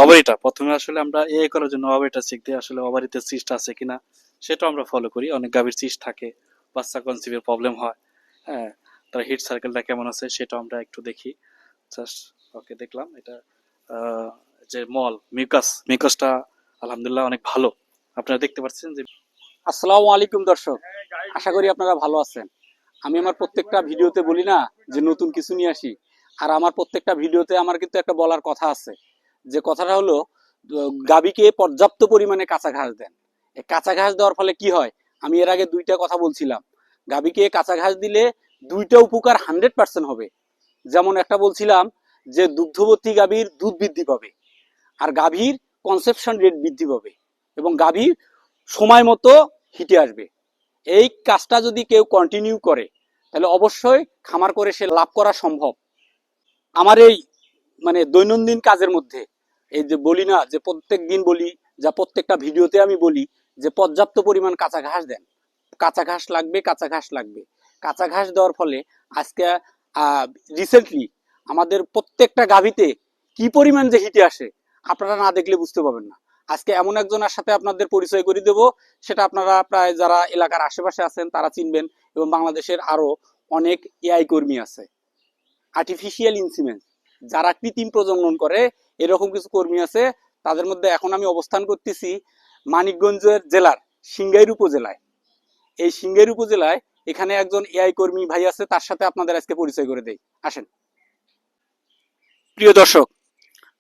ওভারিটা প্রথমে আসলে আমরা এ করার জন্য ওভারিটা চেক দিই আসলে ওভারিতে সিস্ট আছে কিনা, সেটাও আমরা ফলো করি। অনেক গাভীর সিস্ট থাকে, বাচ্চা কনসিভের প্রবলেম হয়, হ্যাঁ, তার হিট সার্কেলটা কেমন আছে সেটাও আমরা একটু দেখি। জাস্ট ওকে, দেখলাম এটা যে মিউকাসটা আলহামদুলিল্লাহ অনেক ভালো। আপনারা দেখতে পাচ্ছেন যে। আসসালামু আলাইকুম দর্শক, আশা করি আপনারা ভালো আছেন। আমি আমার প্রত্যেকটা ভিডিওতে বলি না যে নতুন কিছু নিয়ে আসি, আর আমার প্রত্যেকটা ভিডিওতে আমার কিন্তু একটা বলার কথা আছে। যে কথাটা হলো, গাভীকে পর্যাপ্ত পরিমাণে কাঁচা ঘাস দেন। এই কাঁচা ঘাস দেওয়ার ফলে কি হয়, আমি এর আগে দুইটা কথা বলছিলাম। গাভীকে কাঁচা ঘাস দিলে দুইটা উপকার 100% হবে। যেমন একটা বলছিলাম যে দুগ্ধবতী গাভীর দুধ বৃদ্ধি পাবে, আর গাভীর কনসেপশন রেট বৃদ্ধি পাবে, এবং গাভীর সময় মতো হিটে আসবে। এই কাজটা যদি কেউ কন্টিনিউ করে তাহলে অবশ্যই খামার করে সে লাভ করা সম্ভব। আমার এই দৈনন্দিন কাজের মধ্যে এই যে বলি না, যে প্রত্যেক দিন বলি, যা প্রত্যেকটা ভিডিওতে আমি বলি যে পর্যাপ্ত পরিমাণ কাঁচা ঘাস দেন। কাঁচা ঘাস লাগবে, কাঁচা ঘাস লাগবে। কাঁচা ঘাস দেওয়ার ফলে আজকে রিসেন্টলি আমাদের প্রত্যেকটা গাভীতে কি পরিমাণ যে হিটে আসে আপনারা না দেখলে বুঝতে পারবেন না। আজকে এমন একজনের সাথে আপনাদের পরিচয় করে দেব, সেটা আপনারা প্রায় যারা এলাকার আশেপাশে আছেন তারা চিনবেন, এবং বাংলাদেশের আরো অনেক এআই কর্মী আছে, আর্টিফিশিয়াল ইনসিমেন্স, যারা কৃত্রিম প্রজনন করে, এরকম কিছু কর্মী আছে। তাদের মধ্যে এখন আমি অবস্থান করতেছি মানিকগঞ্জের জেলার সিংগাইর উপজেলায়। এই সিংগাইর উপজেলায় এখানে একজন এআই কর্মী ভাই আছে, তার সাথে আপনাদের আজকে পরিচয় করে দেই, আসেন। প্রিয় দর্শক,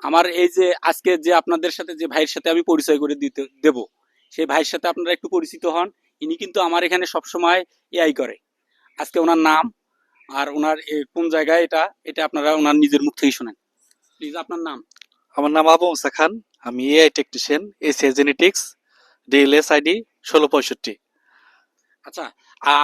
আমার এই যে আজকে যে আপনাদের সাথে যে ভাইয়ের সাথে আমি পরিচয় করে দিতে দেব, সেই ভাইয়ের সাথে আপনারা একটু পরিচিত হন। ইনি কিন্তু আমার এখানে সবসময় এআই করে। আজকে ওনার নাম আর ওনার কোন জায়গায় এটা এটা আপনারা ওনার নিজের মুখ থেকেই শোনেন। প্লিজ আপনার নাম। আমার নাম আবু মুসা খান, আমি AI technician, ACI genetics, DLS ID 1665। আচ্ছা,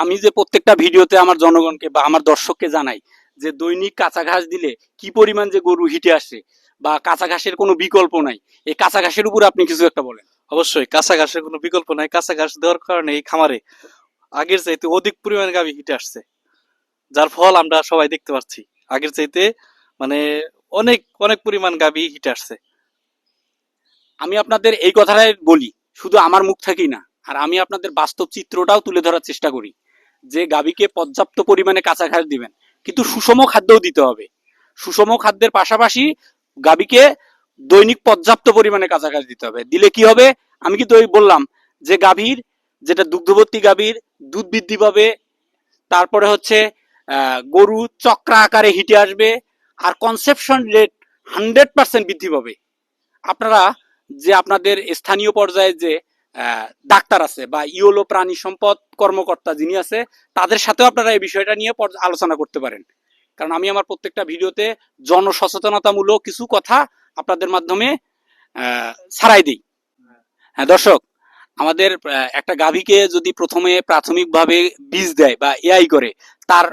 আমি যে প্রত্যেকটা ভিডিওতে আমার জনগণকে বা আমার দর্শককে জানাই যে দৈনিক কাঁচা ঘাস দিলে কি পরিমাণ যে গরু হিটে আসে, বা কাঁচা ঘাসের কোনো বিকল্প নাই, এই কাঁচা ঘাসের উপর আপনি কিছু একটা বলেন। অবশ্যই কাঁচা ঘাসের কোনো বিকল্প নাই। কাঁচা ঘাস দেওয়ার কারণে এই খামারে আগের চাইতে অধিক পরিমাণে গাভী হিটে আসছে, যার ফল আমরা সবাই দেখতে পাচ্ছি। আগের চাইতে মানে অনেক অনেক পরিমাণ গাভী হিটে আসছে। আমি আপনাদের এই কথাটাই বলি, শুধু আমার মুখ থেকেই না, আর আমি আপনাদের বাস্তব চিত্রটাও তুলে ধরার চেষ্টা করি যে গাভীকে পর্যাপ্ত পরিমাণে কাঁচা ঘাস দিবেন, কিন্তু সুষম খাদ্যও দিতে হবে। সুষম খাদ্যের পাশাপাশি গাভীকে দৈনিক পর্যাপ্ত পরিমাণে কাঁচা ঘাস দিতে হবে। দিলে কি হবে, আমি কিন্তু ওই বললাম যে গাভীর, যেটা দুগ্ধবর্তী গাভীর দুধ বৃদ্ধি পাবে, তারপরে হচ্ছে গরু চক্রা আকারে হিটে আসবে, আর কনসেপশন রেট 100% বৃদ্ধি পাবে। আপনারা যে আপনাদের স্থানীয় পর্যায়ে যে ডাক্তার আছে বা ইওলো প্রাণী সম্পদ কর্মকর্তা যিনি আছে, তাদের সাথেও আপনারা এই বিষয়টা নিয়ে আলোচনা করতে পারেন। কারণ আমি আমার প্রত্যেকটা ভিডিওতে জনসচেতনতামূলক কিছু কথা আপনাদের মাধ্যমে ছাড়াই দিই। হ্যাঁ দর্শক, আমাদের একটা গাভীকে যদি প্রথমে প্রাথমিকভাবে বীজ দেয় বা এআই করে, তার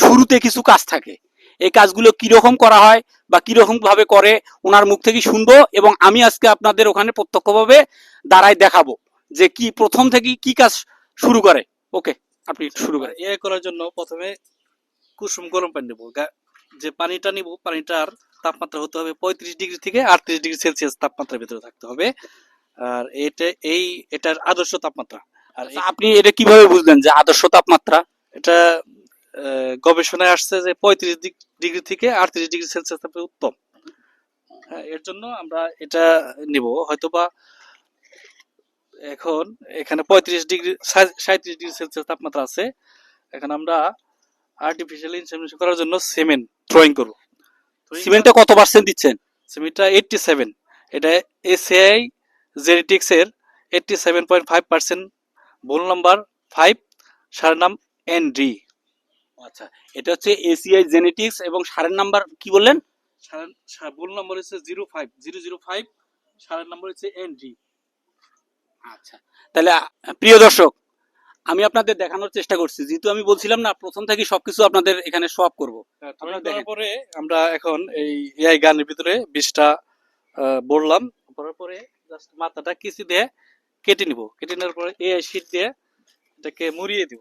শুরুতে কিছু কাজ থাকে। এই কাজগুলো কিরকম করা হয় বা কিরকম ভাবে করে ওনার মুখ থেকে শুনবো, এবং আমি আজকে আপনাদের ওখানে প্রত্যক্ষভাবে দাঁড়ায় দেখাবো যে কি প্রথম থেকে কি কাজ শুরু করে। ওকে, আপনি শুরু করেন। এআই করার জন্য প্রথমে কুসুম গরম পানি নেবো। যে পানিটা নিব, পানিটার তাপমাত্রা হতে হবে 35 ডিগ্রি থেকে 38 ডিগ্রি সেলসিয়াস তাপমাত্রার ভিতরে থাকতে হবে। আর এটার আদর্শ তাপমাত্রা। আর আপনি এটা কিভাবে বুঝলেন যে আদর্শ তাপমাত্রা? এটা গবেষণায় আসছে যে 35 ডিগ্রি থেকে 38 ডিগ্রি সেলসিয়াস তাপমাত্রা উত্তম। হ্যাঁ, এর জন্য আমরা এটা নিব। হয়তোবা এখন এখানে 35 ডিগ্রি 37 ডিগ্রি সেলসিয়াস তাপমাত্রা আছে। এখন আমরা আর্টিফিশিয়াল ইনসেমিনেশন করার জন্য সিমেন্ট থ্রোয়িং করব। সিমেন্টে কত পার্সেন্ট দিচ্ছেন? সিমেন্টটা 87, এটা এসিআই জেনেটিক্স এর 87.5%, বোল নাম্বার 5, সারের নাম এনডি। আচ্ছা, এটা হচ্ছে এসিআই জেনেটিক্স, এবং সারের নাম্বার কি বললেন? বোল নাম্বার হচ্ছে 05005, সারের নাম্বার হচ্ছে এনডি। আচ্ছা, তাহলে প্রিয় দর্শক, আমি আপনাদের দেখানোর চেষ্টা করছি, যেহেতু আমি বলছিলাম না প্রথম থেকে সবকিছু আপনাদের এখানে শো আপ করবো। পরে আমরা এখন এই এআই গানের ভিতরে 20টা বললাম, করার পরে জাস্ট মাথাটা কিসি দিয়ে কেটে নিব। কেটে নেওয়ার পরে এআই শীট দিয়ে এটাকে মুড়িয়ে দিব।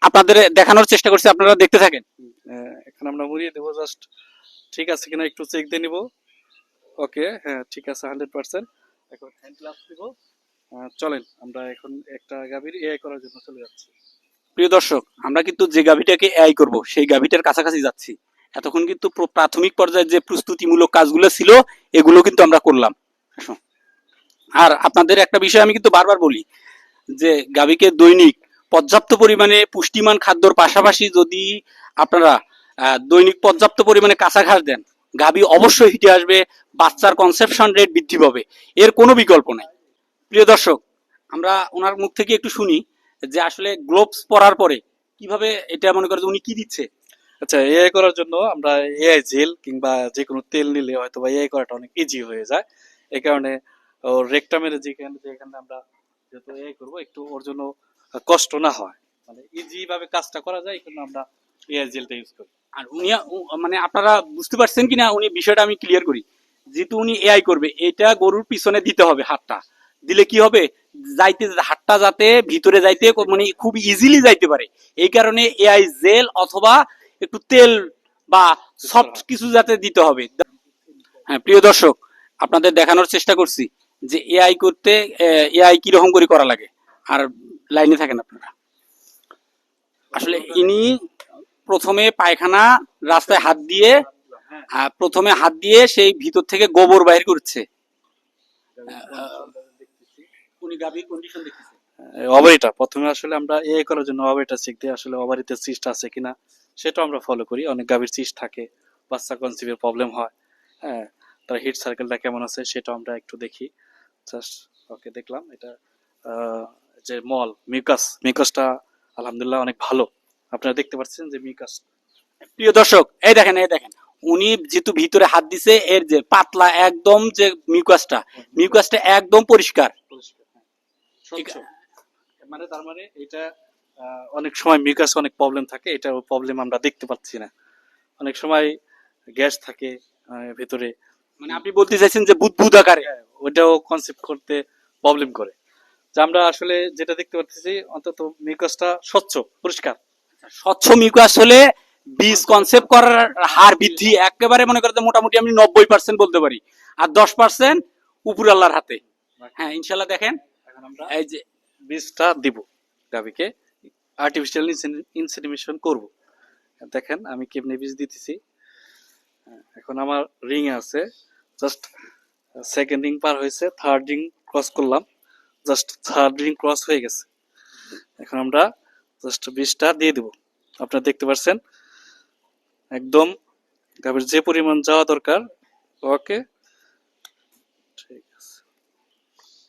আপনাদের দেখানোর চেষ্টা করছি, আপনারা দেখতে থাকেন। এখন আমরা মুড়িয়ে দেবো জাস্ট ঠিক আছে কিনা একটু চেক দিয়ে নিব। ওকে, হ্যাঁ ঠিক আছে 100%। এখন হ্যান্ড গ্লাভস দিব। চলেন আমরা এখন একটা গাভীর এআই করার জন্য চলে যাচ্ছি। প্রিয় দর্শক, আমরা কিন্তু যে গাভীটাকে এআই করব সেই গাভীটার কাছাকাছি যাচ্ছি। এতক্ষণ কিন্তু প্রাথমিক পর্যায়ে যে প্রস্তুতিমূলক কাজগুলো ছিল এগুলো কিন্তু আমরা করলাম। আসো। আর আপনাদের একটা বিষয় আমি কিন্তু বারবার বলি যে গাভীকে দৈনিক পর্যাপ্ত পরিমাণে পুষ্টিমান খাদ্যর পাশাপাশি যদি আপনারা দৈনিক পর্যাপ্ত পরিমাণে কাঁচা ঘাস দেন, গাভী অবশ্যই হিটে আসবে, বাচ্চার কনসেপশন রেট বৃদ্ধি পাবে, এর কোনো বিকল্প নাই। প্রিয় দর্শক, আমরা ওনার মুখ থেকে একটু শুনি যে আসলে গ্লোভস পরার পরে কিভাবে এটা মনে করে যে উনি কি দিচ্ছে। আচ্ছা, এআই করার জন্য আমরা এআই জেল কিংবা যে কোনো তেল নিলে হয়তো বা এআই করাটা অনেক ইজি হয়ে যায়। এই কারণে ওর রেকটামের যেখানে যেখানে আমরা যেহেতু এআই করবো একটু ওর জন্য কষ্ট না হয়, মানে ইজি ভাবে কাজটা করা যায়, এই জন্য আমরা এআই জেলটা ইউজ করি। আর উনি মানে আপনারা বুঝতে পারছেন কিনা উনি বিষয়টা আমি ক্লিয়ার করি। যেহেতু উনি এআই করবে, এটা গরুর পিছনে দিতে হবে হাতটা, দিলে কি হবে যাইতে হাতটা যাতে ভিতরে যাইতে মানে খুব ইজিলি যাইতে পারে। এই কারণে এআই জেল অথবা একটু তেল বা সফট কিছু যাতে দিতে হবে। হ্যাঁ প্রিয় দর্শক, আপনাদের দেখানোর চেষ্টা করছি যে এআই করতে এআই কিরকম করে করা লাগে। আর লাইনে থাকেন আপনারা। আসলে ইনি প্রথমে পায়খানা রাস্তায় হাত দিয়ে প্রথমে হাত দিয়ে সেই ভিতর থেকে গোবর বাইর করছে। উনি গাভীর কন্ডিশন দেখতেছে। ওভারিটা প্রথমে আসলে আমরা এআই করার জন্য ওভারিটা চেক দিই, আসলে ওভারিতে সিস্ট আছে কিনা সেটাও আমরা ফলো করি। অনেক গাভীর সিস্ট থাকে, বাচ্চা কনসিভের প্রবলেম হয়, হ্যাঁ, তার হিট সার্কেলটা কেমন আছে সেটাও আমরা একটু দেখি। জাস্ট ওকে, দেখলাম এটা যে মল মিউকাসটা আলহামদুলিল্লাহ অনেক ভালো। আপনারা দেখতে পাচ্ছেন যে মিউকাস। প্রিয় দর্শক, এই দেখেন উনি যেহেতু ভিতরে হাত দিছে, এর যে পাতলা একদম যে মিউকাসটা একদম পরিষ্কার। স্বচ্ছ। মানে তার মানে এটা অনেক সময় মিউকাস অনেক প্রবলেম থাকে, এটা প্রবলেম আমরা দেখতে পাচ্ছি না। অনেক সময় গ্যাস থাকে ভেতরে, মানে আপনি বলতে চাইছেন যে বুদবুদ আকারে। ওটাও কনসেপ্ট করতে প্রবলেম করে। যে আমরা আসলে যেটা দেখতে পাচ্ছি অন্তত মিউকাসটা স্বচ্ছ পরিষ্কার। স্বচ্ছ মিউকাস হলে বীজ কনসেপ্ট করার হার বৃদ্ধি একেবারে মনে করতে মোটামুটি আমি 90% বলতে পারি, আর 10% উপর আল্লাহর হাতে। হ্যাঁ ইনশাল্লাহ। দেখেন এখন আমরা এই যে বীজটা দিব গাভীকে, আর্টিফিশিয়াল ইনসেমিনেশন করব। দেখেন আমি কেমনে বীজ দিতেছি। এখন আমার রিং আছে, জাস্ট সেকেন্ড রিং পার হয়েছে, থার্ড রিং ক্রস করলাম, জাস্ট থার্ড রিং ক্রস হয়ে গেছে। এখন আমরা জাস্ট বীজটা দিয়ে দিব। আপনারা দেখতে পাচ্ছেন একদম গাভীর যে পরিমাণ যাওয়া দরকার। ওকে, ঠিক আছে।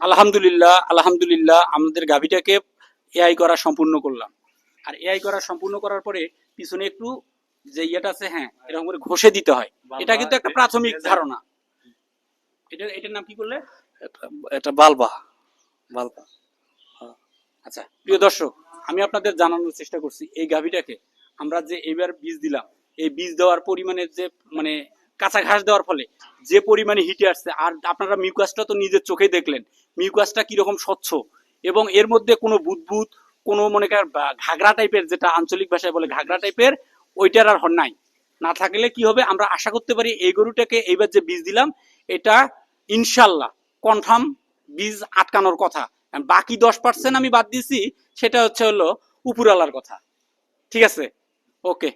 আলহামদুলিল্লাহ আমাদের গাভীটাকে এআই করা সম্পূর্ণ করলাম। আর এআই করা সম্পূর্ণ করার পরে পিছনে একটু যে ইয়েটা আছে, হ্যাঁ এরকম করে ঘষে দিতে হয়। এটা কিন্তু একটা প্রাথমিক ধারণা। এটার নাম কি করলে? এটা এটা বালবা। আচ্ছা প্রিয় দর্শক, আমি আপনাদের জানানোর চেষ্টা করছি এই গাভীটাকে আমরা যে এবার বীজ দিলাম, এই বীজ দেওয়ার পরিমাণে যে মানে কাঁচা ঘাস দেওয়ার ফলে যে পরিমাণে হিটে আসছে, আর আপনারা মিউকাসটা তো নিজের চোখে দেখলেন মিউকাসটা কিরকম স্বচ্ছ, এবং এর মধ্যে কোনো বুদবুদ কোনো মনে কর ঘাগরা টাইপের, যেটা আঞ্চলিক ভাষায় বলে ঘাগরা টাইপের, ওইটার আর নাই। না থাকলে কি হবে, আমরা আশা করতে পারি এই গরুটাকে এইবার যে বীজ দিলাম এটা ইনশাল্লাহ কনফার্ম বীজ আটকানোর কথা। বাকি 10% আমি বাদ দিয়েছি, সেটা হচ্ছে হলো উপরালার কথা। ঠিক আছে, ওকে।